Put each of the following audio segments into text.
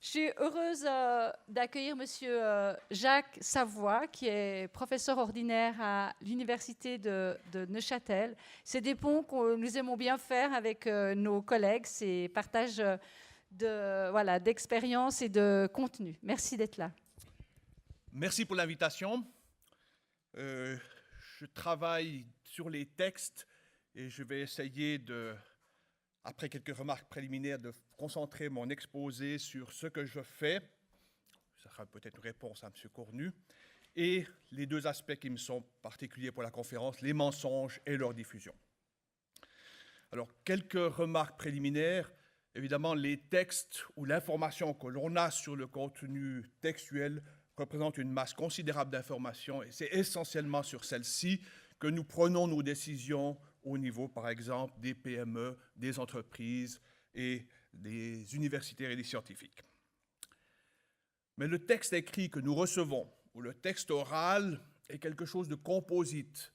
Je suis heureuse d'accueillir Monsieur Jacques Savoie, qui est professeur ordinaire à l'Université de Neuchâtel. C'est des ponts que nous aimons bien faire avec nos collègues, c'est partage d'expérience et de contenu. Merci d'être là. Merci pour l'invitation. Je travaille sur les textes et je vais essayer après quelques remarques préliminaires, de concentrer mon exposé sur ce que je fais. Ça sera peut-être une réponse à M. Cornu. Et les deux aspects qui me sont particuliers pour la conférence, les mensonges et leur diffusion. Alors, quelques remarques préliminaires. Évidemment, les textes ou l'information que l'on a sur le contenu textuel représente une masse considérable d'informations et c'est essentiellement sur celle-ci que nous prenons nos décisions au niveau, par exemple, des PME, des entreprises et des universitaires et des scientifiques. Mais le texte écrit que nous recevons, ou le texte oral, est quelque chose de composite.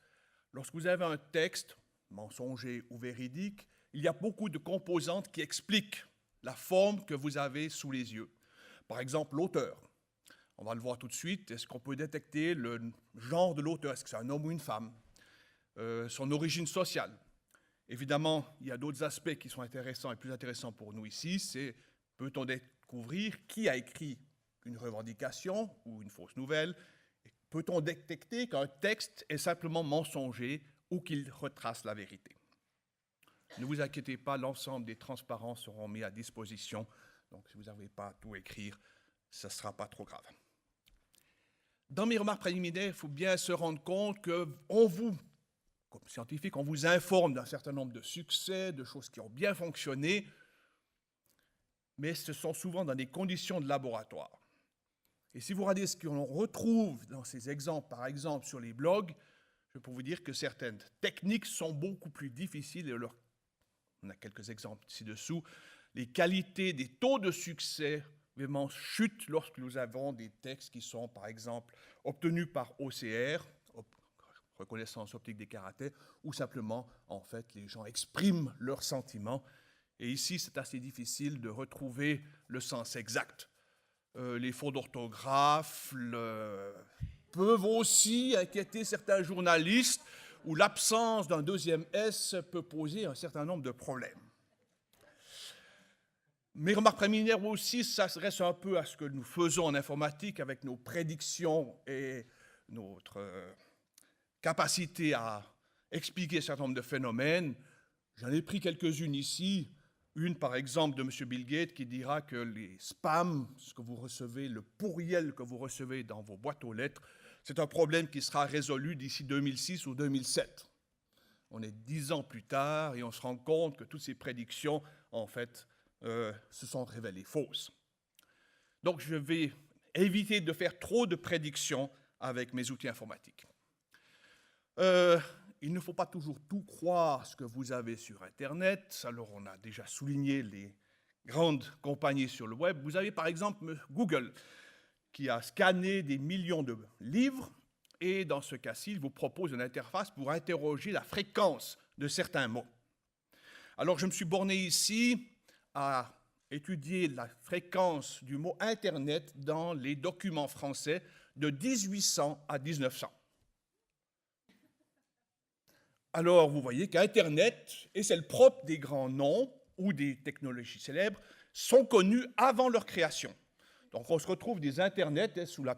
Lorsque vous avez un texte, mensonger ou véridique, il y a beaucoup de composantes qui expliquent la forme que vous avez sous les yeux. Par exemple, l'auteur. On va le voir tout de suite. Est-ce qu'on peut détecter le genre de l'auteur? Est-ce que c'est un homme ou une femme? Son origine sociale. Évidemment, il y a d'autres aspects qui sont intéressants et plus intéressants pour nous ici. C'est peut-on découvrir qui a écrit une revendication ou une fausse nouvelle? Peut-on détecter qu'un texte est simplement mensonger ou qu'il retrace la vérité? Ne vous inquiétez pas, l'ensemble des transparents seront mis à disposition. Donc, si vous n'avez pas à tout écrire, ça ne sera pas trop grave. Dans mes remarques préliminaires, il faut bien se rendre compte qu'on vous, comme scientifique, on vous informe d'un certain nombre de succès, de choses qui ont bien fonctionné, mais ce sont souvent dans des conditions de laboratoire. Et si vous regardez ce qu'on retrouve dans ces exemples, par exemple sur les blogs, je peux vous dire que certaines techniques sont beaucoup plus difficiles et on a quelques exemples ci-dessous. Les qualités des taux de succès vraiment chutent lorsque nous avons des textes qui sont, par exemple, obtenus par OCR, reconnaissance optique des caractères, ou simplement, en fait, les gens expriment leurs sentiments. Et ici, c'est assez difficile de retrouver le sens exact. Les fautes d'orthographe peuvent aussi inquiéter certains journalistes, où l'absence d'un deuxième S peut poser un certain nombre de problèmes. Mes remarques préliminaires aussi s'adressent un peu à ce que nous faisons en informatique avec nos prédictions et notre capacité à expliquer un certain nombre de phénomènes. J'en ai pris quelques-unes ici. Une, par exemple, de M. Bill Gates qui dira que les spams, ce que vous recevez, le pourriel que vous recevez dans vos boîtes aux lettres, c'est un problème qui sera résolu d'ici 2006 ou 2007. On est 10 ans plus tard et on se rend compte que toutes ces prédictions, en fait, se sont révélées fausses. Donc, je vais éviter de faire trop de prédictions avec mes outils informatiques. Il ne faut pas toujours tout croire ce que vous avez sur Internet. Alors, on a déjà souligné les grandes compagnies sur le web. Vous avez par exemple Google, qui a scanné des millions de livres, et dans ce cas-ci, il vous propose une interface pour interroger la fréquence de certains mots. Alors, je me suis borné ici à étudier la fréquence du mot Internet dans les documents français de 1800 à 1900. Alors, vous voyez qu'Internet, et c'est le propre des grands noms ou des technologies célèbres, sont connus avant leur création. Donc, on se retrouve des Internets sous la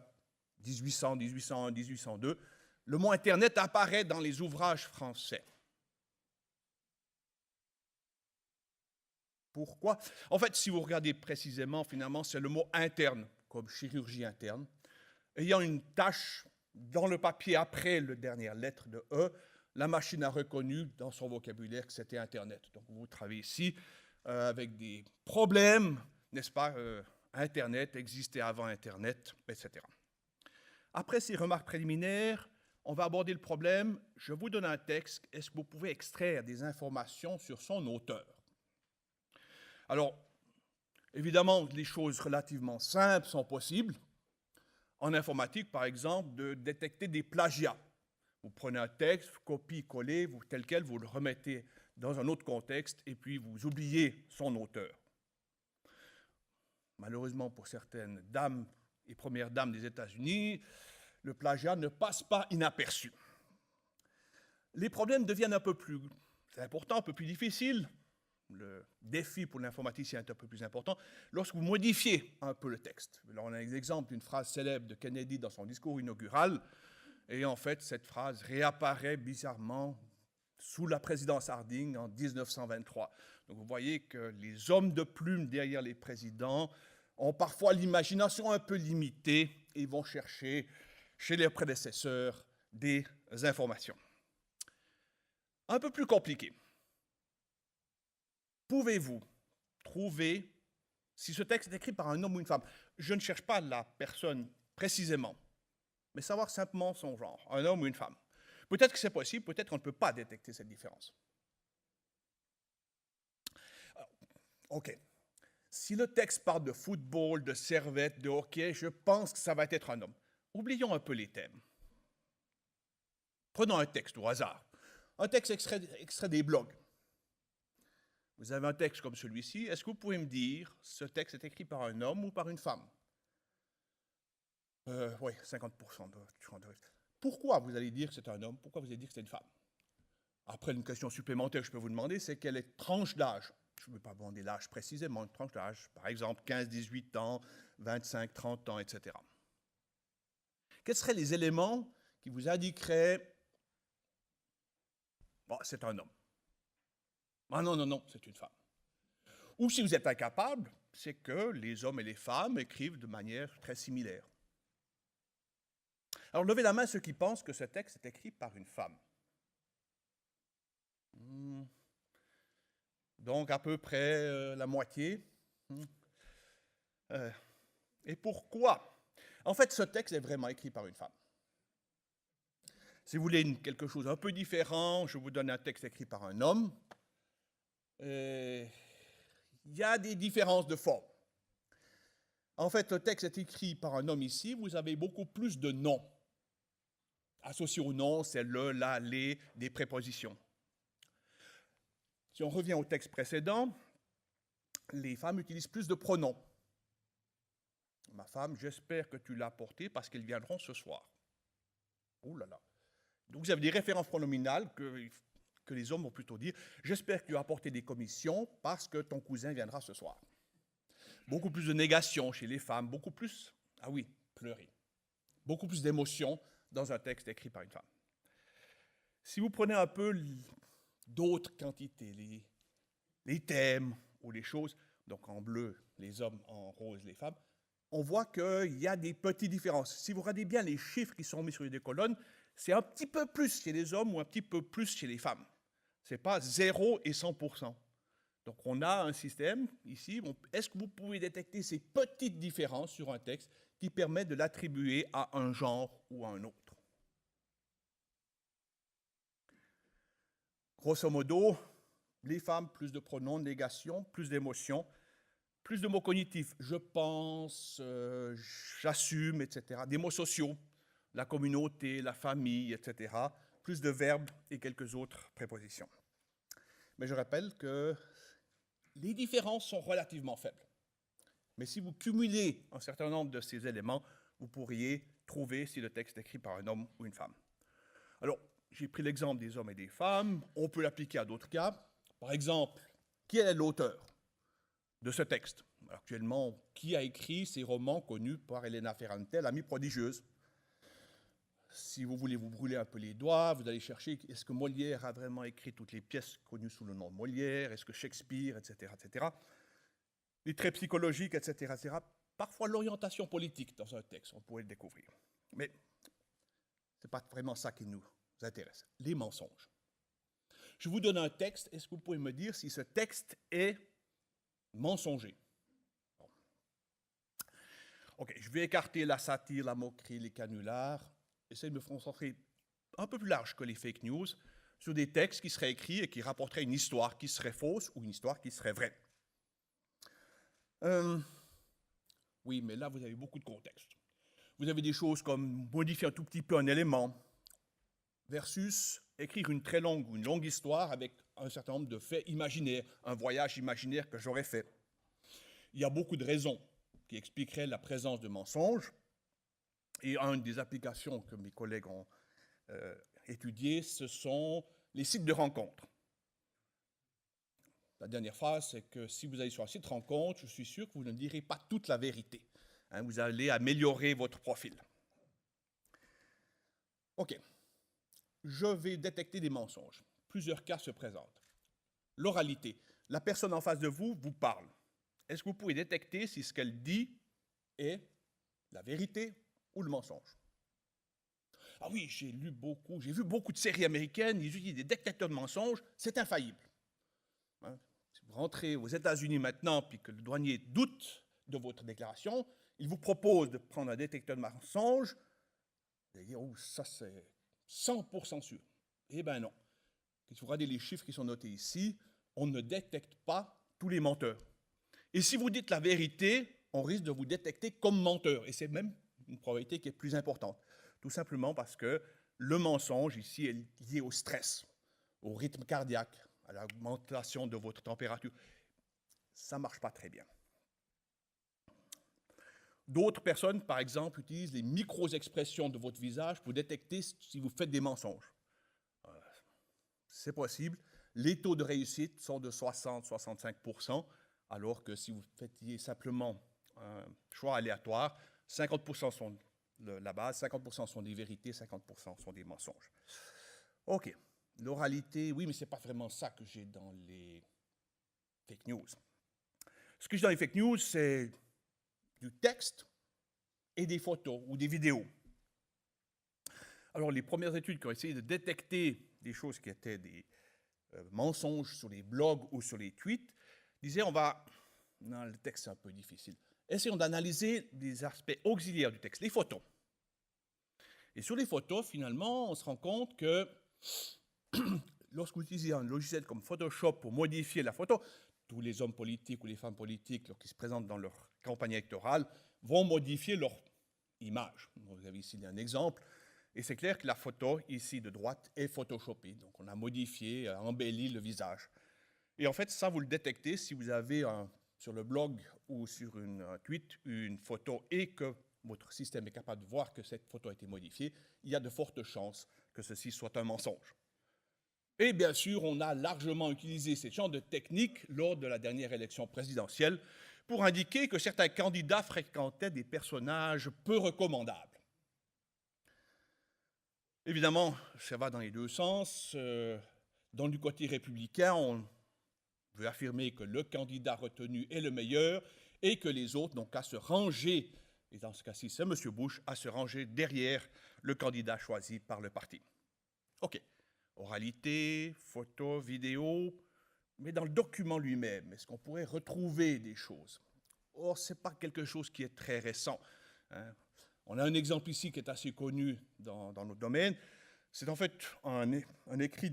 1800, 1801, 1802. Le mot Internet apparaît dans les ouvrages français. Pourquoi? En fait, si vous regardez précisément, finalement, c'est le mot interne, comme chirurgie interne, ayant une tache dans le papier après la dernière lettre de E. La machine a reconnu dans son vocabulaire que c'était Internet. Donc, vous travaillez ici avec des problèmes, n'est-ce pas? Internet existait avant Internet, etc. Après ces remarques préliminaires, on va aborder le problème. Je vous donne un texte. Est-ce que vous pouvez extraire des informations sur son auteur? Alors, évidemment, les choses relativement simples sont possibles. En informatique, par exemple, de détecter des plagiats. Vous prenez un texte, copie-coller, tel quel, vous le remettez dans un autre contexte et puis vous oubliez son auteur. Malheureusement pour certaines dames et premières dames des États-Unis, le plagiat ne passe pas inaperçu. Les problèmes deviennent un peu plus importants, un peu plus difficiles. Le défi pour l'informaticien est un peu plus important lorsque vous modifiez un peu le texte. Là, on a un exemple d'une phrase célèbre de Kennedy dans son discours inaugural, et en fait, cette phrase réapparaît bizarrement sous la présidence Harding en 1923. Donc vous voyez que les hommes de plume derrière les présidents ont parfois l'imagination un peu limitée et vont chercher chez leurs prédécesseurs des informations. Un peu plus compliqué. Pouvez-vous trouver si ce texte est écrit par un homme ou une femme? Je ne cherche pas la personne précisément, mais savoir simplement son genre, un homme ou une femme. Peut-être que c'est possible, peut-être qu'on ne peut pas détecter cette différence. OK. Si le texte parle de football, de servette, de hockey, je pense que ça va être un homme. Oublions un peu les thèmes. Prenons un texte au hasard. Un texte extrait des blogs. Vous avez un texte comme celui-ci. Est-ce que vous pouvez me dire ce texte est écrit par un homme ou par une femme? Oui, 50% de chance de risque. Pourquoi vous allez dire que c'est un homme? Pourquoi vous allez dire que c'est une femme? Après, une question supplémentaire que je peux vous demander, c'est quelle est tranche d'âge? Je ne veux pas vous demander l'âge précisément, une tranche d'âge, par exemple 15-18 ans, 25-30 ans, etc. Quels seraient les éléments qui vous indiqueraient bon, c'est un homme? Ah non, non, non, c'est une femme. Ou si vous êtes incapable, c'est que les hommes et les femmes écrivent de manière très similaire. Alors, levez la main ceux qui pensent que ce texte est écrit par une femme. Donc, à peu près la moitié. Et pourquoi? En fait, ce texte est vraiment écrit par une femme. Si vous voulez quelque chose un peu différent, je vous donne un texte écrit par un homme. Il y a des différences de forme. En fait, le texte est écrit par un homme ici, vous avez beaucoup plus de noms. Associés au nom, c'est le, la, les, des prépositions. Si on revient au texte précédent, les femmes utilisent plus de pronoms. Ma femme, j'espère que tu l'as apporté parce qu'elles viendront ce soir. Oh là là. Donc vous avez des références pronominales que les hommes vont plutôt dire « J'espère que tu as apporté des commissions parce que ton cousin viendra ce soir. » Beaucoup plus de négation chez les femmes, beaucoup plus, ah oui, pleurer. Beaucoup plus d'émotions dans un texte écrit par une femme. Si vous prenez un peu d'autres quantités, les thèmes ou les choses, donc en bleu les hommes, en rose les femmes, on voit qu'il y a des petites différences. Si vous regardez bien les chiffres qui sont mis sur les deux colonnes, c'est un petit peu plus chez les hommes ou un petit peu plus chez les femmes. Ce n'est pas 0 et 100%. Donc on a un système ici. Est-ce que vous pouvez détecter ces petites différences sur un texte qui permettent de l'attribuer à un genre ou à un autre? Grosso modo, les femmes, plus de pronoms, négation, plus d'émotions, plus de mots cognitifs. Je pense, j'assume, etc. Des mots sociaux, la communauté, la famille, etc. Plus de verbes et quelques autres prépositions. Mais je rappelle que les différences sont relativement faibles. Mais si vous cumulez un certain nombre de ces éléments, vous pourriez trouver si le texte est écrit par un homme ou une femme. Alors, j'ai pris l'exemple des hommes et des femmes. On peut l'appliquer à d'autres cas. Par exemple, qui est l'auteur de ce texte? Actuellement, qui a écrit ces romans connus par Elena Ferrante, l'amie prodigieuse? Si vous voulez vous brûler un peu les doigts, vous allez chercher, est-ce que Molière a vraiment écrit toutes les pièces connues sous le nom de Molière? Est-ce que Shakespeare, etc., etc. Les traits psychologiques, etc., etc. Parfois l'orientation politique dans un texte, on pourrait le découvrir. Mais ce n'est pas vraiment ça qui nous intéresse, les mensonges. Je vous donne un texte, est-ce que vous pouvez me dire si ce texte est mensonger? Bon. Ok, je vais écarter la satire, la moquerie, les canulars, essayer de me concentrer un peu plus large que les fake news sur des textes qui seraient écrits et qui rapporteraient une histoire qui serait fausse ou une histoire qui serait vraie. Oui, mais là, vous avez beaucoup de contexte. Vous avez des choses comme modifier un tout petit peu un élément versus écrire une très longue ou une longue histoire avec un certain nombre de faits imaginaires, un voyage imaginaire que j'aurais fait. Il y a beaucoup de raisons qui expliquerait la présence de mensonges. Et une des applications que mes collègues ont étudiées, ce sont les sites de rencontres. La dernière phrase, c'est que si vous allez sur un site de rencontre, je suis sûr que vous ne direz pas toute la vérité. Hein, vous allez améliorer votre profil. OK. Je vais détecter des mensonges. Plusieurs cas se présentent. L'oralité. La personne en face de vous vous parle. Est-ce que vous pouvez détecter si ce qu'elle dit est la vérité ou le mensonge? Ah oui, j'ai vu beaucoup de séries américaines, ils utilisent des détecteurs de mensonges, c'est infaillible. Hein? Si vous rentrez aux États-Unis maintenant, puis que le douanier doute de votre déclaration, il vous propose de prendre un détecteur de mensonges, vous allez dire, oh, ça c'est 100% sûr. Eh bien non. Si vous regardez les chiffres qui sont notés ici, on ne détecte pas tous les menteurs. Et si vous dites la vérité, on risque de vous détecter comme menteur. Et c'est même une probabilité qui est plus importante. Tout simplement parce que le mensonge ici est lié au stress, au rythme cardiaque, à l'augmentation de votre température. Ça ne marche pas très bien. D'autres personnes, par exemple, utilisent les micro-expressions de votre visage pour détecter si vous faites des mensonges. C'est possible. Les taux de réussite sont de 60-65%, alors que si vous faites simplement un choix aléatoire, 50% sont la base, 50% sont des vérités, 50% sont des mensonges. OK. L'oralité, oui, mais ce n'est pas vraiment ça que j'ai dans les fake news. Ce que j'ai dans les fake news, c'est du texte et des photos ou des vidéos. Alors, les premières études qui ont essayé de détecter des choses qui étaient des mensonges sur les blogs ou sur les tweets disaient non, le texte c'est un peu difficile. Essayons d'analyser des aspects auxiliaires du texte, les photos. Et sur les photos, finalement, on se rend compte que lorsque vous utilisez un logiciel comme Photoshop pour modifier la photo, tous les hommes politiques ou les femmes politiques qui se présentent dans leur campagne électorale vont modifier leur image. Vous avez ici un exemple, et c'est clair que la photo, ici de droite, est photoshopée. Donc on a modifié, embelli le visage. Et en fait, ça, vous le détectez si vous avez sur le blog ou sur un tweet une photo et que votre système est capable de voir que cette photo a été modifiée, il y a de fortes chances que ceci soit un mensonge. Et bien sûr, on a largement utilisé ce genre de technique lors de la dernière élection présidentielle pour indiquer que certains candidats fréquentaient des personnages peu recommandables. Évidemment, ça va dans les deux sens. Dans du côté républicain, on veut affirmer que le candidat retenu est le meilleur et que les autres n'ont qu'à se ranger, et dans ce cas-ci, c'est M. Bush, à se ranger derrière le candidat choisi par le parti. OK. Oralité, photo, vidéo, mais dans le document lui-même, est-ce qu'on pourrait retrouver des choses? Or, ce n'est pas quelque chose qui est très récent. Hein. On a un exemple ici qui est assez connu dans notre domaine. C'est en fait un écrit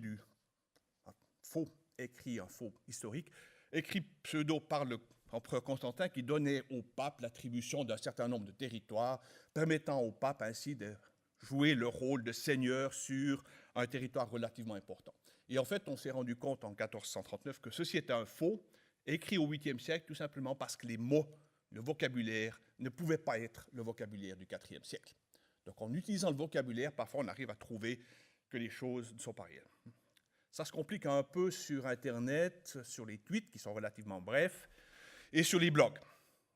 un faux historique, écrit pseudo par l'empereur Constantin qui donnait au pape l'attribution d'un certain nombre de territoires, permettant au pape ainsi de jouer le rôle de seigneur sur un territoire relativement important. Et en fait, on s'est rendu compte en 1439 que ceci était un faux, écrit au 8e siècle, tout simplement parce que les mots, le vocabulaire, ne pouvaient pas être le vocabulaire du 4e siècle. Donc en utilisant le vocabulaire, parfois on arrive à trouver que les choses ne sont pas réelles. Ça se complique un peu sur Internet, sur les tweets qui sont relativement brefs, et sur les blogs.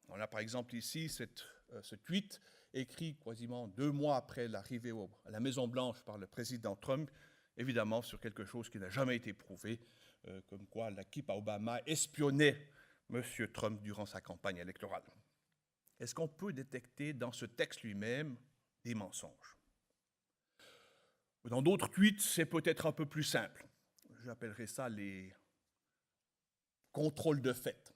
On a par exemple ici ce tweet écrit quasiment 2 mois après l'arrivée à la Maison-Blanche par le président Trump, évidemment sur quelque chose qui n'a jamais été prouvé, comme quoi l'équipe Obama espionnait M. Trump durant sa campagne électorale. Est-ce qu'on peut détecter dans ce texte lui-même des mensonges? Dans d'autres tweets, c'est peut-être un peu plus simple. J'appellerais ça les contrôles de fait.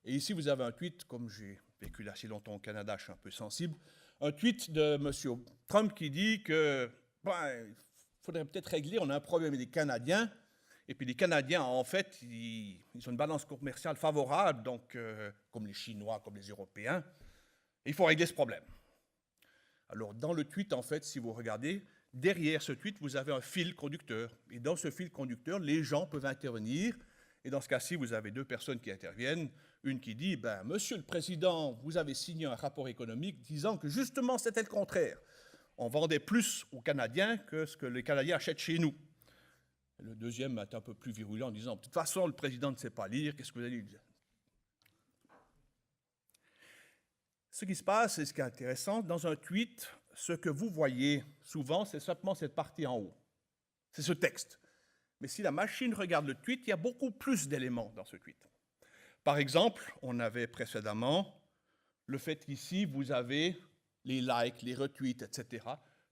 Et ici, vous avez un tweet, comme j'ai vécu là si longtemps au Canada, je suis un peu sensible, un tweet de M. Trump qui dit que il faudrait peut-être régler, on a un problème avec les Canadiens, et puis les Canadiens, en fait, ils ont une balance commerciale favorable, donc comme les Chinois, comme les Européens, et il faut régler ce problème. Alors, dans le tweet, en fait, si vous regardez, derrière ce tweet, vous avez un fil conducteur. Et dans ce fil conducteur, les gens peuvent intervenir. Et dans ce cas-ci, vous avez 2 personnes qui interviennent, Une qui dit, ben, Monsieur le Président, vous avez signé un rapport économique disant que justement c'était le contraire. On vendait plus aux Canadiens que ce que les Canadiens achètent chez nous. Le deuxième est un peu plus virulent en disant, de toute façon, le président ne sait pas lire, qu'est-ce que vous allez dire? Ce qui se passe, et ce qui est intéressant, dans un tweet, ce que vous voyez souvent, c'est simplement cette partie en haut. C'est ce texte. Mais si la machine regarde le tweet, il y a beaucoup plus d'éléments dans ce tweet. Par exemple, on avait précédemment le fait qu'ici, vous avez les likes, les retweets, etc.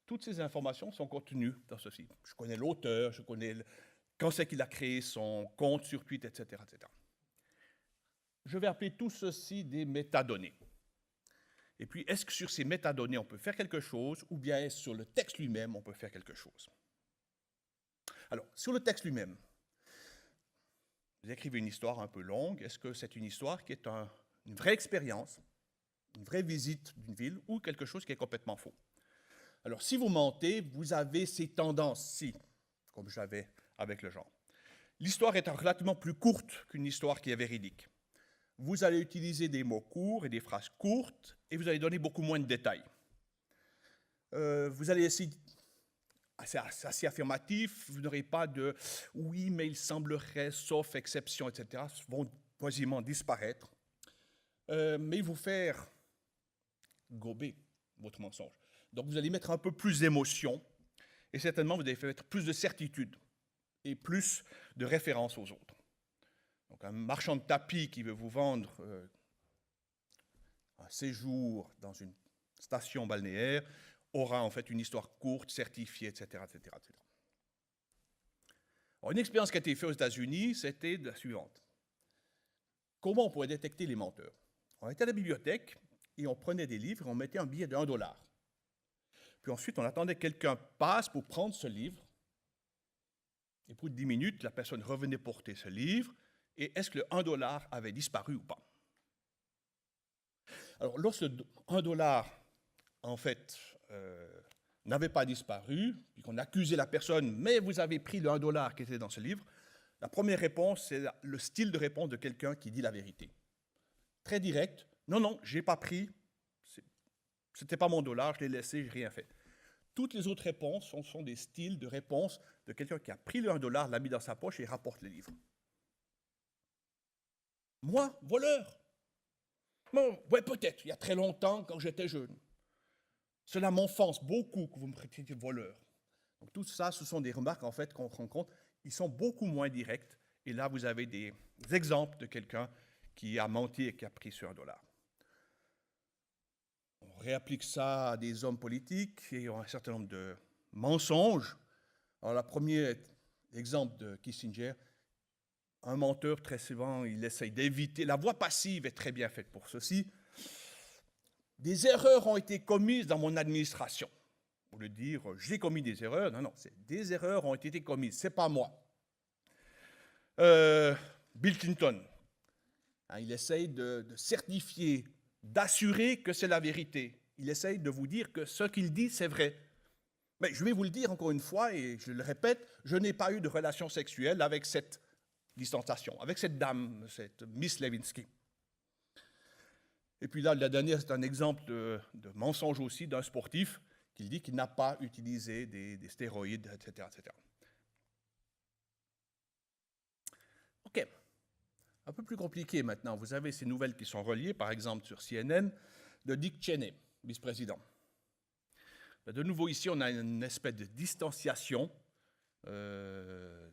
Toutes ces informations sont contenues dans ceci. Je connais l'auteur, je connais quand c'est qu'il a créé son compte sur Twitter, etc., etc. Je vais appeler tout ceci des métadonnées. Et puis, est-ce que sur ces métadonnées, on peut faire quelque chose, ou bien est-ce que sur le texte lui-même, on peut faire quelque chose? Alors, sur le texte lui-même, vous écrivez une histoire un peu longue. Est-ce que c'est une histoire qui est une vraie expérience, une vraie visite d'une ville, ou quelque chose qui est complètement faux? Alors, si vous mentez, vous avez ces tendances-ci, comme j'avais avec le genre. L'histoire est relativement plus courte qu'une histoire qui est véridique. Vous allez utiliser des mots courts et des phrases courtes, et vous allez donner beaucoup moins de détails. Vous allez essayer, assez affirmatif, vous n'aurez pas de « oui, mais il semblerait, sauf exception », etc. vont quasiment disparaître. Mais vous faire gober votre mensonge. Donc vous allez mettre un peu plus d'émotion, et certainement vous allez mettre plus de certitude et plus de référence aux autres. Donc un marchand de tapis qui veut vous vendre un séjour dans une station balnéaire aura en fait une histoire courte, certifiée, etc., etc., etc. Alors, une expérience qui a été faite aux États-Unis, c'était la suivante. Comment on pourrait détecter les menteurs? On était à la bibliothèque et on prenait des livres et on mettait un billet de $1. Puis ensuite, on attendait que quelqu'un passe pour prendre ce livre. Et pour 10 minutes, la personne revenait porter ce livre. Et est-ce que le $1 avait disparu ou pas? Alors, lorsque le $1, en fait, n'avait pas disparu, puis qu'on accusait la personne, mais vous avez pris le $1 qui était dans ce livre, la première réponse, c'est le style de réponse de quelqu'un qui dit la vérité. Très direct, non, non, je n'ai pas pris, ce n'était pas mon dollar, je l'ai laissé, je n'ai rien fait. Toutes les autres réponses sont des styles de réponse de quelqu'un qui a pris le $1, l'a mis dans sa poche et rapporte le livre. Moi, voleur? Bon, ouais, peut-être, il y a très longtemps, quand j'étais jeune. Cela m'enfonce beaucoup que vous me traitiez de voleur. Donc, tout ça, ce sont des remarques, en fait, qu'on rend compte. Ils sont beaucoup moins directs. Et là, vous avez des exemples de quelqu'un qui a menti et qui a pris sur $1. On réapplique ça à des hommes politiques et ont un certain nombre de mensonges. Alors, le premier exemple de Kissinger, un menteur, très souvent, il essaye d'éviter. La voix passive est très bien faite pour ceci. Des erreurs ont été commises dans mon administration. Au lieu de dire « j'ai commis des erreurs », non, non, des erreurs ont été commises, ce n'est pas moi. Bill Clinton, hein, il essaye de certifier, d'assurer que c'est la vérité. Il essaye de vous dire que ce qu'il dit, c'est vrai. Mais je vais vous le dire encore une fois, et je le répète, je n'ai pas eu de relation sexuelle avec cette distanciation, avec cette dame, cette Miss Lewinsky. Et puis là, la dernière, c'est un exemple de mensonge aussi d'un sportif qui dit qu'il n'a pas utilisé des stéroïdes, etc., etc. OK. Un peu plus compliqué maintenant. Vous avez ces nouvelles qui sont reliées, par exemple sur CNN, de Dick Cheney, vice-président. De nouveau, ici, on a une espèce de distanciation.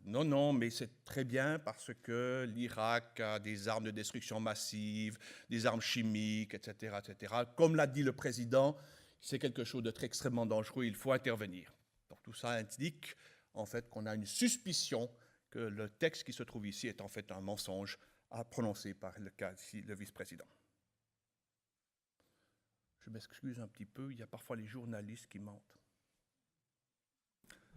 Non, non, mais c'est très bien parce que l'Irak a des armes de destruction massive, des armes chimiques, etc., etc. Comme l'a dit le président, c'est quelque chose de très extrêmement dangereux, il faut intervenir. Donc tout ça indique en fait qu'on a une suspicion que le texte qui se trouve ici est en fait un mensonge prononcé par le cas ici, le vice-président. Je m'excuse un petit peu, il y a parfois les journalistes qui mentent.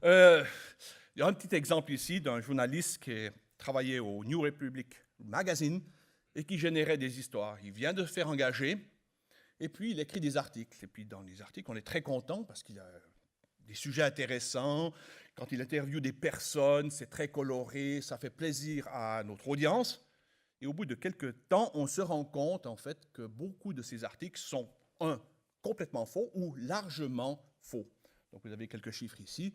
Il y a un petit exemple ici d'un journaliste qui travaillait au New Republic Magazine et qui générait des histoires. Il vient de se faire engager et puis il écrit des articles. Et puis dans les articles, on est très content parce qu'il y a des sujets intéressants. Quand il interviewe des personnes, c'est très coloré, ça fait plaisir à notre audience. Et au bout de quelques temps, on se rend compte en fait que beaucoup de ces articles sont, complètement faux ou largement faux. Donc vous avez quelques chiffres ici.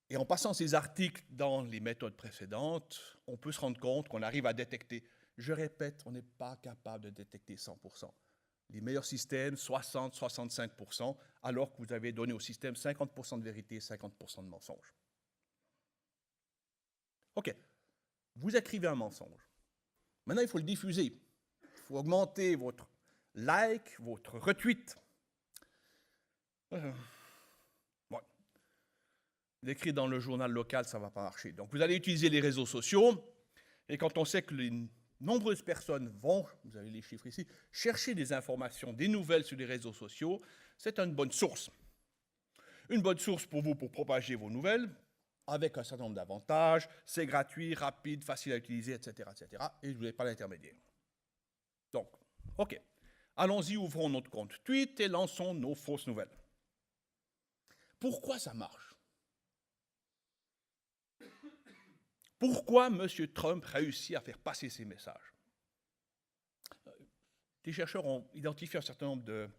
Et en passant ces articles dans les méthodes précédentes, on peut se rendre compte qu'on arrive à détecter. Je répète, on n'est pas capable de détecter 100%. Les meilleurs systèmes, 60-65%, alors que vous avez donné au système 50% de vérité et 50% de mensonge. OK. Vous écrivez un mensonge. Maintenant, il faut le diffuser. Il faut augmenter votre like, votre retweet. Bon. L'écrire dans le journal local, ça ne va pas marcher. Donc, vous allez utiliser les réseaux sociaux. Et quand on sait que les nombreuses personnes vont, vous avez les chiffres ici, chercher des informations, des nouvelles sur les réseaux sociaux, c'est une bonne source. Une bonne source pour vous pour propager vos nouvelles, avec un certain nombre d'avantages, c'est gratuit, rapide, facile à utiliser, etc., etc. Et je ne voulais pas l'intermédiaire. Donc, OK. Allons-y, ouvrons notre compte tweet et lançons nos fausses nouvelles. Pourquoi ça marche? Pourquoi M. Trump réussit à faire passer ces messages? Les chercheurs ont identifié un certain nombre de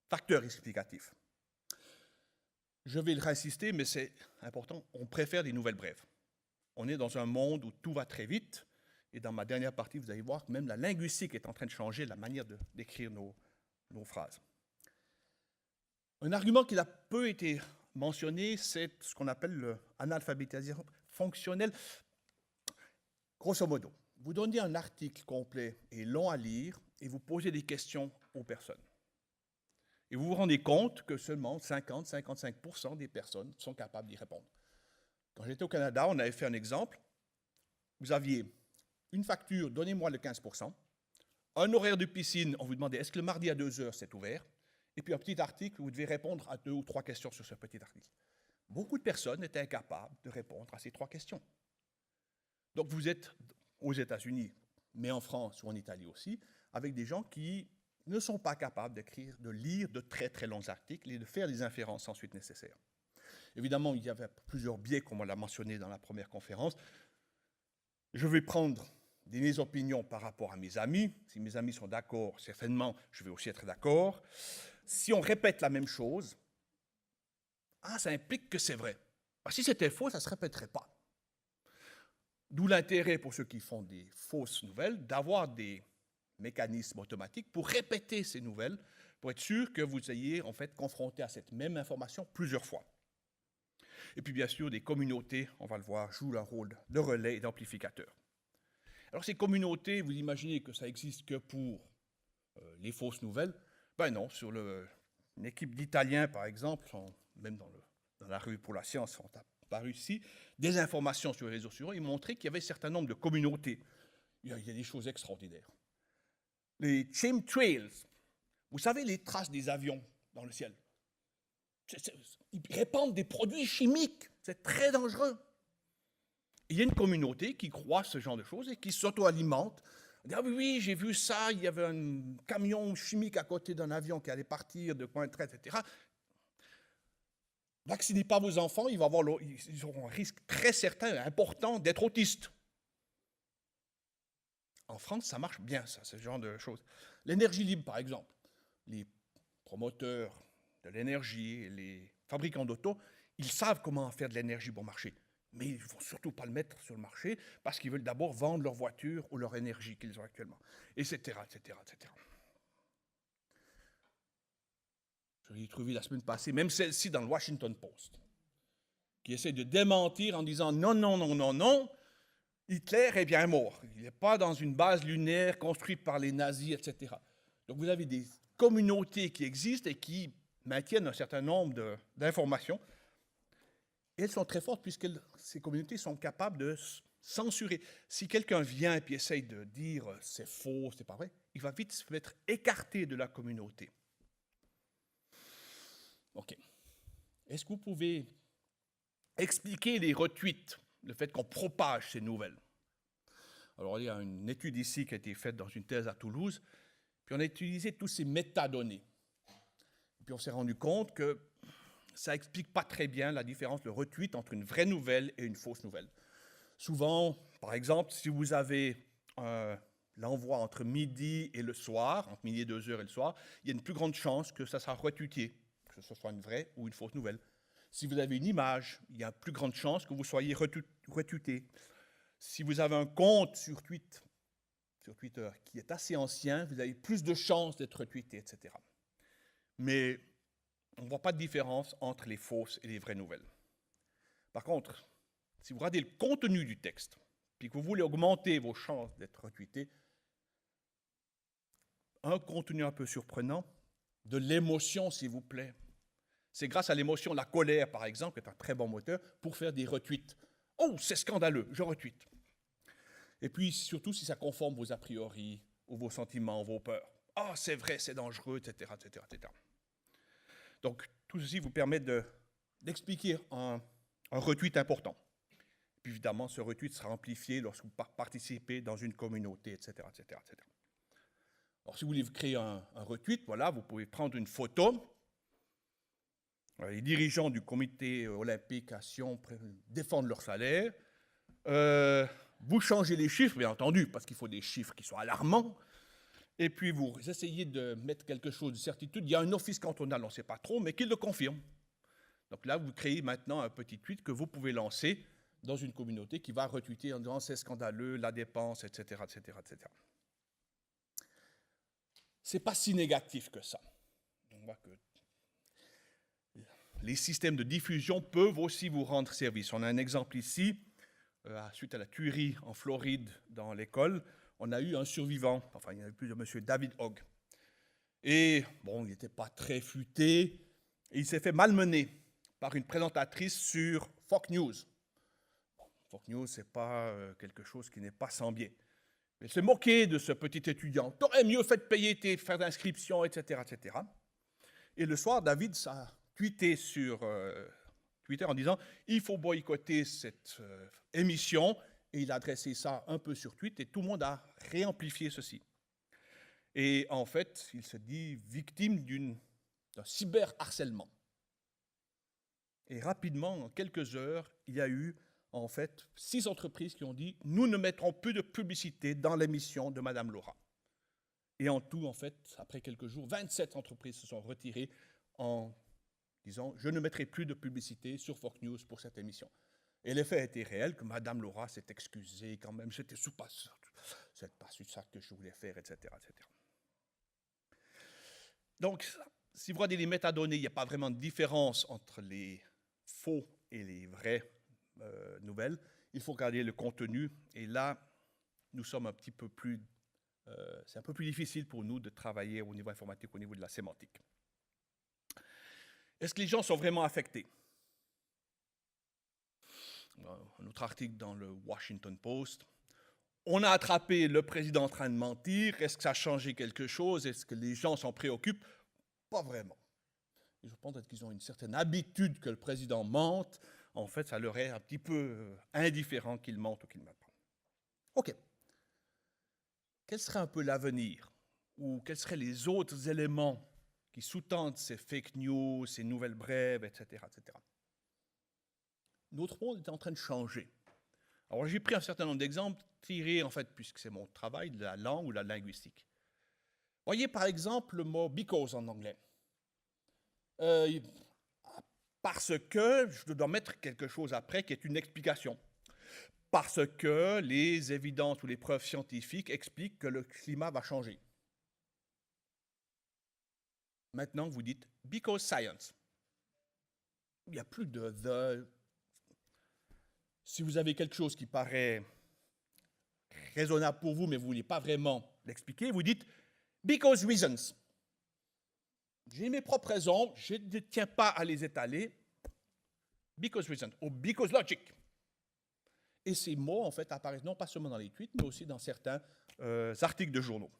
facteurs explicatifs. Je vais le réinsister, mais c'est important, on préfère des nouvelles brèves. On est dans un monde où tout va très vite, et dans ma dernière partie, vous allez voir que même la linguistique est en train de changer la manière d'écrire nos phrases. Un argument qui a peu été mentionné, c'est ce qu'on appelle l'analphabétisation fonctionnelle. Grosso modo, vous donnez un article complet et long à lire, et vous posez des questions aux personnes. Et vous vous rendez compte que seulement 50-55% des personnes sont capables d'y répondre. Quand j'étais au Canada, on avait fait un exemple. Vous aviez une facture, donnez-moi le 15%. Un horaire de piscine, on vous demandait, est-ce que le mardi à 2 heures, c'est ouvert? Et puis un petit article, vous devez répondre à 2 ou 3 questions sur ce petit article. Beaucoup de personnes étaient incapables de répondre à ces 3 questions. Donc vous êtes aux États-Unis, mais en France ou en Italie aussi, avec des gens qui ne sont pas capables d'écrire, de lire de très très longs articles et de faire les inférences ensuite nécessaires. Évidemment, il y avait plusieurs biais, comme on l'a mentionné dans la première conférence. Je vais prendre mes opinions par rapport à mes amis. Si mes amis sont d'accord, certainement, je vais aussi être d'accord. Si on répète la même chose, ça implique que c'est vrai. Si c'était faux, ça ne se répéterait pas. D'où l'intérêt pour ceux qui font des fausses nouvelles d'avoir des mécanismes automatiques pour répéter ces nouvelles, pour être sûr que vous ayez en fait confronté à cette même information plusieurs fois. Et puis bien sûr, des communautés, on va le voir, jouent un rôle de relais et d'amplificateur. Alors ces communautés, vous imaginez que ça existe que pour les fausses nouvelles? Ben non, sur une équipe d'Italiens par exemple, même dans la revue pour la science, sont apparues ici, des informations sur les réseaux sociaux, ils montraient qu'il y avait un certain nombre de communautés. Il y a des choses extraordinaires. Les chemtrails, vous savez les traces des avions dans le ciel. Ils répandent des produits chimiques, c'est très dangereux. Il y a une communauté qui croit ce genre de choses et qui s'auto-alimente. Ah oui, j'ai vu ça, il y avait un camion chimique à côté d'un avion qui allait partir de point de trait, etc. Vaccinez pas vos enfants, ils auront un risque très certain, important d'être autistes. En France, ça marche bien, ça, ce genre de choses. L'énergie libre, par exemple. Les promoteurs de l'énergie, les fabricants d'auto, ils savent comment faire de l'énergie bon marché. Mais ils ne vont surtout pas le mettre sur le marché parce qu'ils veulent d'abord vendre leur voiture ou leur énergie qu'ils ont actuellement, etc., etc., etc. Je l'ai trouvé la semaine passée, même celle-ci dans le Washington Post, qui essaie de démentir en disant non, non, non, non, non, Hitler est bien mort. Il n'est pas dans une base lunaire construite par les nazis, etc. Donc vous avez des communautés qui existent et qui maintiennent un certain nombre d'informations. Et elles sont très fortes puisque ces communautés sont capables de censurer. Si quelqu'un vient et essaye de dire c'est faux, c'est pas vrai, il va vite se être écarté de la communauté. OK. Est-ce que vous pouvez expliquer les retweets, le fait qu'on propage ces nouvelles? Alors, il y a une étude ici qui a été faite dans une thèse à Toulouse, puis on a utilisé tous ces métadonnées. Puis on s'est rendu compte que ça n'explique pas très bien la différence, le retweet entre une vraie nouvelle et une fausse nouvelle. Souvent, par exemple, si vous avez l'envoi entre midi et le soir, entre midi et 2 heures et le soir, il y a une plus grande chance que ça sera retweeté, que ce soit une vraie ou une fausse nouvelle. Si vous avez une image, il y a une plus grande chance que vous soyez retweeté. Si vous avez un compte sur Twitter qui est assez ancien, vous avez plus de chances d'être retweeté, etc. Mais on ne voit pas de différence entre les fausses et les vraies nouvelles. Par contre, si vous regardez le contenu du texte, puis que vous voulez augmenter vos chances d'être retweeté, un contenu un peu surprenant, de l'émotion, s'il vous plaît. C'est grâce à l'émotion, la colère, par exemple, qui est un très bon moteur, pour faire des retweets. Oh, c'est scandaleux, je retweete. Et puis, surtout, si ça conforme vos a priori, ou vos sentiments, vos peurs. Ah, c'est vrai, c'est dangereux, etc., etc., etc. Donc, tout ceci vous permet d'expliquer un retweet important. Puis, évidemment, ce retweet sera amplifié lorsque vous participez dans une communauté, etc., etc., etc. Alors, si vous voulez créer un retweet, voilà, vous pouvez prendre une photo. Les dirigeants du comité olympique à Sion défendent leur salaire. Vous changez les chiffres, bien entendu, parce qu'il faut des chiffres qui soient alarmants. Et puis, vous essayez de mettre quelque chose de certitude. Il y a un office cantonal, on ne sait pas trop, mais qui le confirme. Donc là, vous créez maintenant un petit tweet que vous pouvez lancer dans une communauté qui va retweeter en disant c'est scandaleux, la dépense, etc., etc., etc. Ce n'est pas si négatif que ça. On voit que les systèmes de diffusion peuvent aussi vous rendre service. On a un exemple ici, suite à la tuerie en Floride dans l'école, on a eu un survivant, enfin il y en a eu plusieurs, M. David Hogg. Et bon, il n'était pas très futé, et il s'est fait malmener par une présentatrice sur Fox News. Bon, Fox News, ce n'est pas quelque chose qui n'est pas sans biais. Elle s'est moquée de ce petit étudiant. « T'aurais mieux fait de payer tes frais d'inscription, etc., etc. » Et le soir, David a tweeté sur Twitter en disant « Il faut boycotter cette émission ». Et il a adressé ça un peu sur Twitter et tout le monde a réamplifié ceci. Et en fait, il se dit victime d'un cyberharcèlement. Et rapidement, en quelques heures, il y a eu en fait 6 entreprises qui ont dit « Nous ne mettrons plus de publicité dans l'émission de Madame Laura ». Et en tout, en fait, après quelques jours, 27 entreprises se sont retirées en disant « Je ne mettrai plus de publicité sur Fox News pour cette émission ». Et l'effet a été réel, que Madame Laura s'est excusée quand même, c'était pas ça que je voulais faire, etc., etc. Donc, si vous regardez les métadonnées, il n'y a pas vraiment de différence entre les faux et les vraies nouvelles. Il faut regarder le contenu, et là, nous sommes un petit peu plus... c'est un peu plus difficile pour nous de travailler au niveau informatique, au niveau de la sémantique. Est-ce que les gens sont vraiment affectés? Un autre article dans le Washington Post. On a attrapé le président en train de mentir. Est-ce que ça a changé quelque chose? Est-ce que les gens s'en préoccupent? Pas vraiment. Et je pense qu'ils ont une certaine habitude que le président mente. En fait, ça leur est un petit peu indifférent qu'il mente ou qu'il ne mente pas. OK. Quel serait un peu l'avenir? Ou quels seraient les autres éléments qui sous-tendent ces fake news, ces nouvelles brèves, etc., etc. Notre monde est en train de changer. Alors, j'ai pris un certain nombre d'exemples tirés, en fait, puisque c'est mon travail, de la langue ou de la linguistique. Voyez, par exemple, le mot « because » en anglais. Parce que je dois mettre quelque chose après qui est une explication. Parce que les évidences ou les preuves scientifiques expliquent que le climat va changer. Maintenant, vous dites « because science ». Il n'y a plus de « the ». Si vous avez quelque chose qui paraît raisonnable pour vous, mais vous ne voulez pas vraiment l'expliquer, vous dites « because reasons ». J'ai mes propres raisons, je ne tiens pas à les étaler. « Because reasons » ou « because logic ». Et ces mots, en fait, apparaissent non pas seulement dans les tweets, mais aussi dans certains articles de journaux.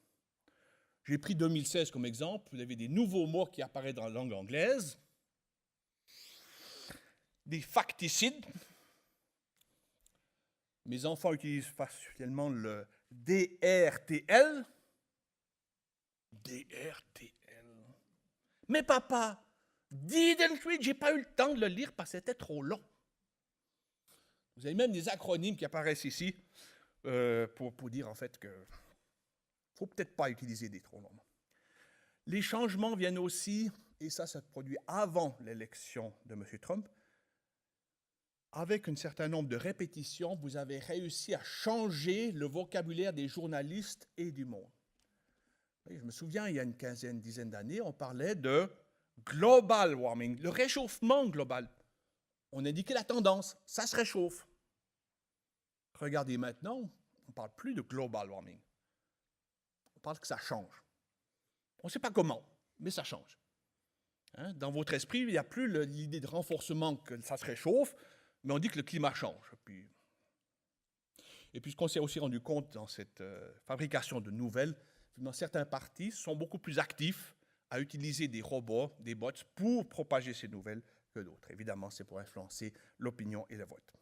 J'ai pris 2016 comme exemple. Vous avez des nouveaux mots qui apparaissent dans la langue anglaise. Des facticides. Mes enfants utilisent facilement le DRTL. DRTL. Mais papa, didn't read, j'ai pas eu le temps de le lire parce que c'était trop long. Vous avez même des acronymes qui apparaissent ici pour dire en fait que ne faut peut-être pas utiliser des trop longs. Les changements viennent aussi, et ça se produit avant l'élection de M. Trump. Avec un certain nombre de répétitions, vous avez réussi à changer le vocabulaire des journalistes et du monde. Je me souviens, il y a une dizaine d'années, on parlait de global warming, le réchauffement global. On indiquait la tendance, ça se réchauffe. Regardez maintenant, on ne parle plus de global warming. On parle que ça change. On ne sait pas comment, mais ça change. Dans votre esprit, il n'y a plus l'idée de renforcement que ça se réchauffe, mais on dit que le climat change. Et puis ce qu'on s'est aussi rendu compte dans cette fabrication de nouvelles, certains partis sont beaucoup plus actifs à utiliser des robots, des bots, pour propager ces nouvelles que d'autres. Évidemment, c'est pour influencer l'opinion et le vote.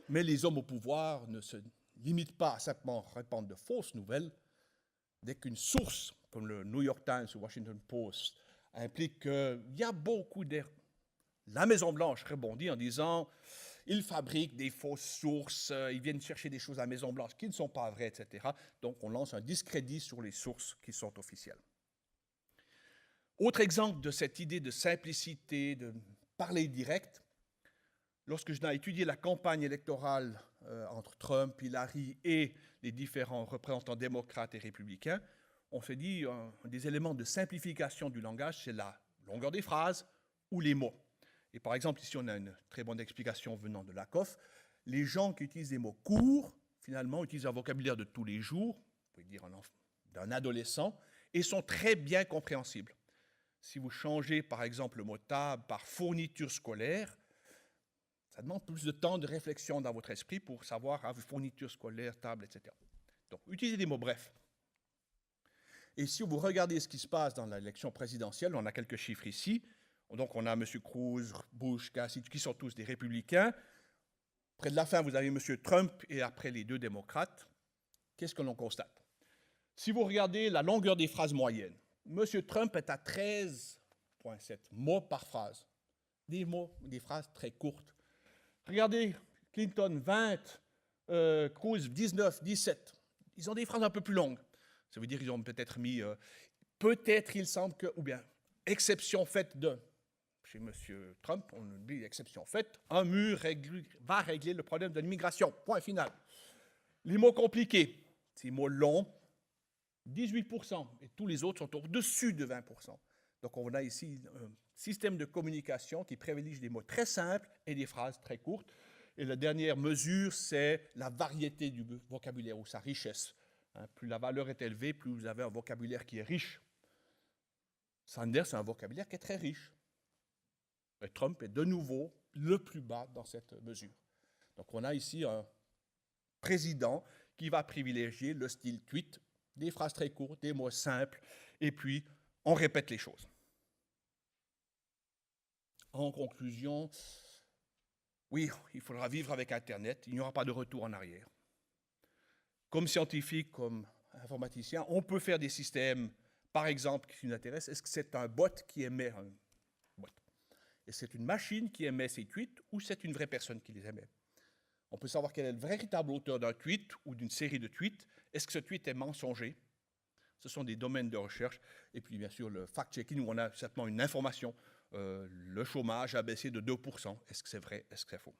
Mais les hommes au pouvoir ne se limitent pas à simplement répandre de fausses nouvelles. Dès qu'une source, comme le New York Times ou Washington Post, implique qu'il y a beaucoup d'erreurs, la Maison-Blanche rebondit en disant « ils fabriquent des fausses sources, ils viennent chercher des choses à la Maison-Blanche qui ne sont pas vraies, etc. » Donc, on lance un discrédit sur les sources qui sont officielles. Autre exemple de cette idée de simplicité, de parler direct, lorsque je n'ai étudié la campagne électorale entre Trump, Hillary et les différents représentants démocrates et républicains, on s'est dit un des éléments de simplification du langage, c'est la longueur des phrases ou les mots. Et par exemple, ici, on a une très bonne explication venant de Lakoff. Les gens qui utilisent des mots courts, finalement, utilisent un vocabulaire de tous les jours, vous pouvez dire d'un adolescent, et sont très bien compréhensibles. Si vous changez, par exemple, le mot table par fourniture scolaire, ça demande plus de temps de réflexion dans votre esprit pour savoir fourniture scolaire, table, etc. Donc, utilisez des mots brefs. Et si vous regardez ce qui se passe dans l'élection présidentielle, on a quelques chiffres ici. Donc, on a M. Cruz, Bush, Cassidy, qui sont tous des républicains. Près de la fin, vous avez M. Trump et après les deux démocrates. Qu'est-ce que l'on constate? Si vous regardez la longueur des phrases moyennes, M. Trump est à 13,7 mots par phrase. Des phrases très courtes. Regardez, Clinton, 20, Cruz, 19, 17. Ils ont des phrases un peu plus longues. Ça veut dire qu'ils ont peut-être mis, peut-être il semble que, ou bien, exception faite de. Chez M. Trump, on dit exception faite, un mur va régler le problème de l'immigration. Point final. Les mots compliqués, ces mots longs, 18%, et tous les autres sont au-dessus de 20%. Donc on a ici un système de communication qui privilégie des mots très simples et des phrases très courtes. Et la dernière mesure, c'est la variété du vocabulaire ou sa richesse. Plus la valeur est élevée, plus vous avez un vocabulaire qui est riche. Sanders a un vocabulaire qui est très riche. Et Trump est de nouveau le plus bas dans cette mesure. Donc on a ici un président qui va privilégier le style tweet, des phrases très courtes, des mots simples, et puis on répète les choses. En conclusion, oui, il faudra vivre avec Internet, il n'y aura pas de retour en arrière. Comme scientifique, comme informaticien, on peut faire des systèmes, par exemple, qui nous intéressent. Est-ce que c'est un bot qui émet un bot? Est-ce que c'est une machine qui émet ces tweets ou c'est une vraie personne qui les émet? On peut savoir quel est le véritable auteur d'un tweet ou d'une série de tweets. Est-ce que ce tweet est mensonger? Ce sont des domaines de recherche. Et puis, bien sûr, le fact-checking, où on a certainement une information. Le chômage a baissé de 2%. Est-ce que c'est vrai? Est-ce que c'est faux?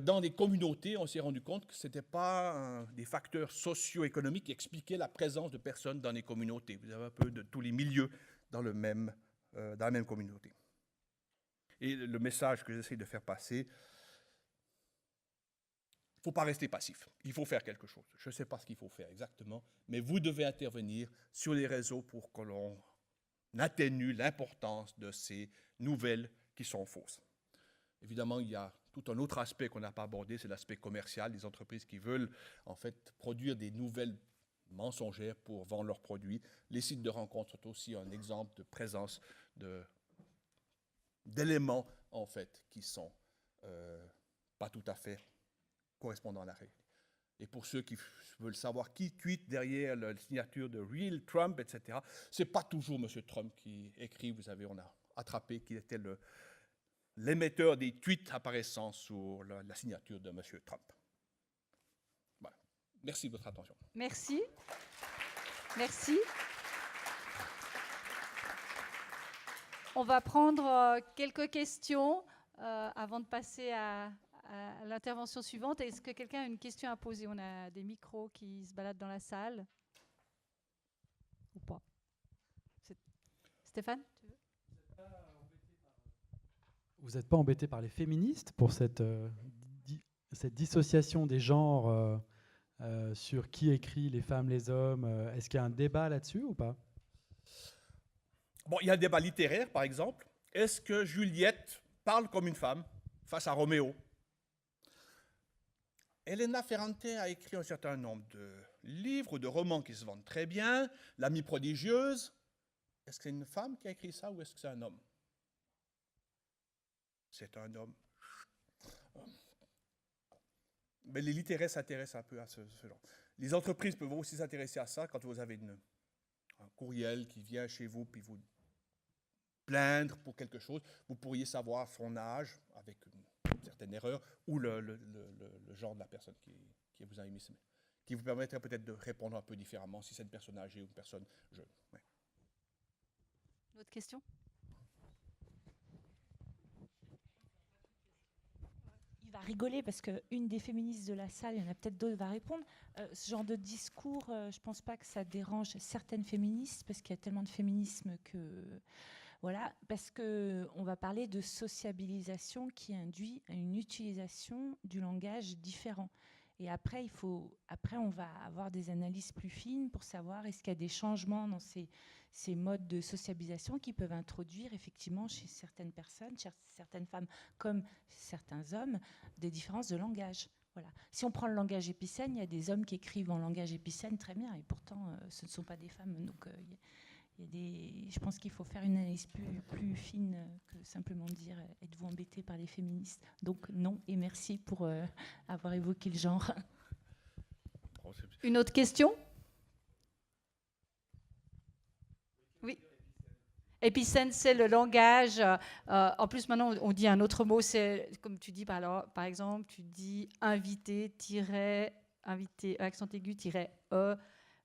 Dans les communautés, on s'est rendu compte que ce n'était pas des facteurs socio-économiques qui expliquaient la présence de personnes dans les communautés. Vous avez un peu de tous les milieux dans la même communauté. Et le message que j'essaie de faire passer, il ne faut pas rester passif. Il faut faire quelque chose. Je ne sais pas ce qu'il faut faire exactement, mais vous devez intervenir sur les réseaux pour que l'on atténue l'importance de ces nouvelles qui sont fausses. Évidemment, il y a tout un autre aspect qu'on n'a pas abordé, c'est l'aspect commercial, des entreprises qui veulent en fait produire des nouvelles mensongères pour vendre leurs produits. Les sites de rencontres sont aussi un exemple de présence d'éléments en fait qui sont pas tout à fait correspondants à la règle. Et pour ceux qui veulent savoir qui tweet derrière la signature de Real Trump, etc., ce n'est pas toujours M. Trump qui écrit. Vous savez, on a attrapé qui était l'émetteur des tweets apparaissant sur la signature de M. Trump. Voilà. Merci de votre attention. Merci. Merci. On va prendre quelques questions avant de passer à l'intervention suivante. Est-ce que quelqu'un a une question à poser? On a des micros qui se baladent dans la salle. Ou pas? Stéphane, tu veux? Vous n'êtes pas embêté par les féministes pour cette dissociation des genres sur qui écrit, les femmes, les hommes? Est-ce qu'il y a un débat là-dessus ou pas? Bon, il y a un débat littéraire, par exemple. Est-ce que Juliette parle comme une femme face à Roméo? Elena Ferrante a écrit un certain nombre de livres ou de romans qui se vendent très bien. L'amie prodigieuse. Est-ce que c'est une femme qui a écrit ça ou est-ce que c'est un homme? C'est un homme. Mais les littéraires s'intéressent un peu à ce genre. Les entreprises peuvent aussi s'intéresser à ça quand vous avez un courriel qui vient chez vous puis vous plaindre pour quelque chose. Vous pourriez savoir son âge avec une certaine erreur ou le genre de la personne qui vous a émis ce mail, qui vous permettrait peut-être de répondre un peu différemment si c'est une personne âgée ou une personne jeune. Ouais. D'autres questions? Il va rigoler parce qu'une des féministes de la salle, il y en a peut-être d'autres, va répondre. Ce genre de discours, je ne pense pas que ça dérange certaines féministes parce qu'il y a tellement de féminisme que... Voilà, parce qu'on va parler de sociabilisation qui induit une utilisation du langage différent. Et après, on va avoir des analyses plus fines pour savoir est-ce qu'il y a des changements dans ces modes de sociabilisation qui peuvent introduire effectivement chez certaines personnes, chez certaines femmes comme certains hommes, des différences de langage. Voilà. Si on prend le langage épicène, il y a des hommes qui écrivent en langage épicène très bien, et pourtant ce ne sont pas des femmes. Donc je pense qu'il faut faire une analyse plus fine que simplement dire « êtes-vous embêté par les féministes ?» Donc non, et merci pour avoir évoqué le genre. Une autre question? Oui. Épicène, c'est le langage. En plus, maintenant, on dit un autre mot. C'est, comme tu dis, par exemple, tu dis invité, invité, accent aigu, -e,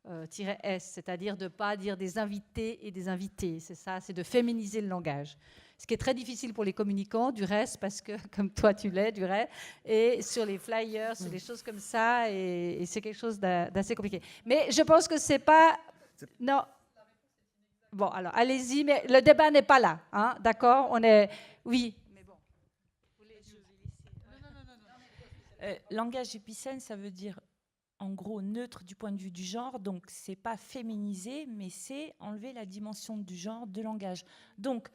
-s, c'est-à-dire de ne pas dire des invités et des invités. C'est ça, c'est de féminiser le langage. Ce qui est très difficile pour les communicants, du reste, parce que, comme toi tu l'es, du reste, et sur les flyers, sur des choses comme ça, et c'est quelque chose d'assez compliqué. Mais je pense que c'est pas... Non. Bon, alors, allez-y, mais le débat n'est pas là, hein, d'accord? On est... Oui. Mais bon. Langage épicène, ça veut dire... en gros neutre du point de vue du genre, donc c'est pas féminisé, mais c'est enlever la dimension du genre de langage. Donc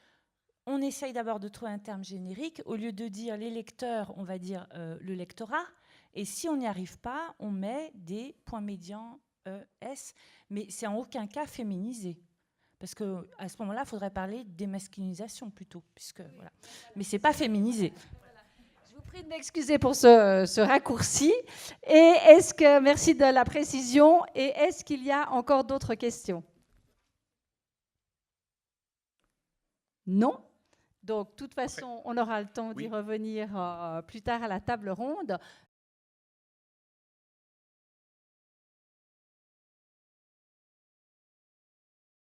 on essaye d'abord de trouver un terme générique, au lieu de dire les lecteurs, on va dire le lectorat, et si on n'y arrive pas, on met des points médians S, mais c'est en aucun cas féminisé. Parce qu'à ce moment-là, il faudrait parler de démasculinisation plutôt, puisque, voilà. Mais c'est pas féminisé. Je vous prie de m'excuser pour ce raccourci. Et merci de la précision. Et est-ce qu'il y a encore d'autres questions? Non. Donc, de toute façon, on aura le temps d'y revenir plus tard à la table ronde.